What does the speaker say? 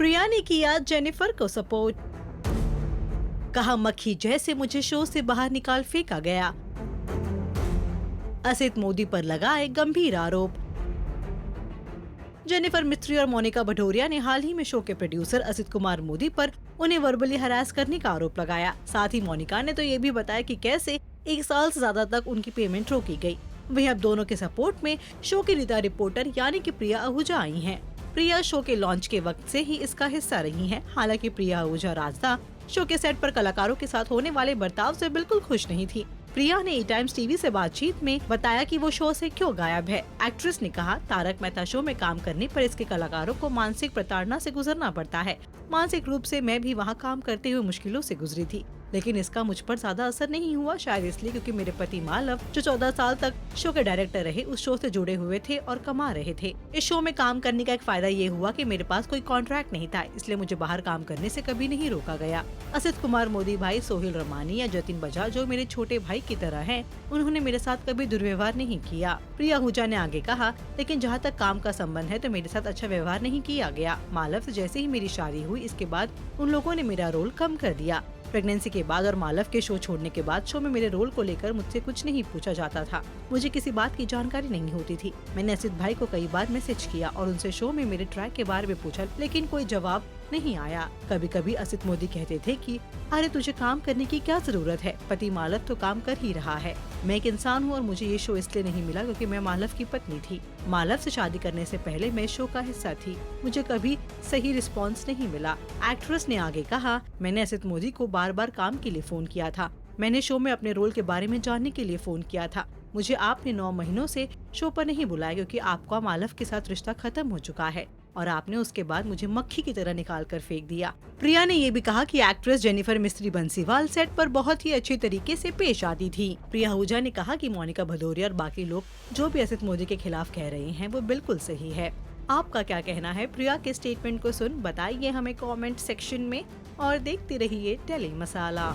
प्रिया ने किया जेनिफर को सपोर्ट। कहा मक्खी जैसे मुझे शो से बाहर निकाल फेंका गया। असित मोदी पर लगाए गंभीर आरोप। जेनिफर मिस्त्री और मोनिका भदौरिया ने हाल ही में शो के प्रोड्यूसर असित कुमार मोदी पर उन्हें वर्बली हरास करने का आरोप लगाया। साथ ही मोनिका ने तो ये भी बताया कि कैसे 1 साल से ज्यादा तक उनकी पेमेंट रोकी गई। वहीं अब दोनों के सपोर्ट में शो की रीता रिपोर्टर यानी कि प्रिया आहूजा आई हैं। प्रिया शो के लॉन्च के वक्त से ही इसका हिस्सा रही हैं। हालांकि प्रिया आहूजा राजदा शो के सेट पर कलाकारों के साथ होने वाले बर्ताव से बिल्कुल खुश नहीं थी। प्रिया ने टाइम्स टीवी से बातचीत में बताया कि वो शो से क्यों गायब है। एक्ट्रेस ने कहा, तारक मेहता शो में काम करने पर इसके कलाकारों को मानसिक प्रताड़ना से गुजरना पड़ता है। मानसिक रूप से मैं भी वहाँ काम करते हुए मुश्किलों से गुजरी थी, लेकिन इसका मुझ पर ज्यादा असर नहीं हुआ। शायद इसलिए क्योंकि मेरे पति मालव जो 14 साल तक शो के डायरेक्टर रहे, उस शो से जुड़े हुए थे और कमा रहे थे। इस शो में काम करने का एक फायदा ये हुआ कि मेरे पास कोई कॉन्ट्रैक्ट नहीं था, इसलिए मुझे बाहर काम करने से कभी नहीं रोका गया। असित कुमार मोदी भाई, सोहेल रमानी या जतिन बजाज जो मेरे छोटे भाई की तरह हैं, उन्होंने मेरे साथ कभी दुर्व्यवहार नहीं किया। प्रिया आहूजा ने आगे कहा, लेकिन जहाँ तक काम का संबंध है तो मेरे साथ अच्छा व्यवहार नहीं किया गया। मालव से जैसे ही मेरी शादी हुई, इसके बाद उन लोगों ने मेरा रोल कम कर दिया। प्रेगनेंसी के बाद और मालव के शो छोड़ने के बाद शो में मेरे रोल को लेकर मुझसे कुछ नहीं पूछा जाता था। मुझे किसी बात की जानकारी नहीं होती थी। मैंने असित भाई को कई बार मैसेज किया और उनसे शो में मेरे ट्रैक के बारे में पूछा, लेकिन कोई जवाब नहीं आया। कभी कभी असित मोदी कहते थे कि अरे तुझे काम करने की क्या जरूरत है, पति मालव तो काम कर ही रहा है। मैं एक इंसान हूँ और मुझे ये शो इसलिए नहीं मिला क्योंकि मैं मालव की पत्नी थी। मालव से शादी करने से पहले मैं शो का हिस्सा थी। मुझे कभी सही रिस्पॉन्स नहीं मिला। एक्ट्रेस ने आगे कहा, मैंने असित मोदी को बार बार काम के लिए फोन किया था। मैंने शो में अपने रोल के बारे में जानने के लिए फोन किया था। मुझे आपने 9 महीनों से शो पर नहीं बुलाया क्योंकि आपका मालव के साथ रिश्ता खत्म हो चुका है और आपने उसके बाद मुझे मक्खी की तरह निकाल कर फेंक दिया। प्रिया ने ये भी कहा कि एक्ट्रेस जेनिफर मिस्त्री बंसीवाल सेट पर बहुत ही अच्छे तरीके से पेश आती थी। प्रिया आहूजा ने कहा कि मोनिका भदौरिया और बाकी लोग जो भी असित मोदी के खिलाफ कह रहे हैं वो बिल्कुल सही है। आपका क्या कहना है प्रिया के स्टेटमेंट को सुन? बताइए हमें कमेंट सेक्शन में और देखते रहिए टेली मसाला।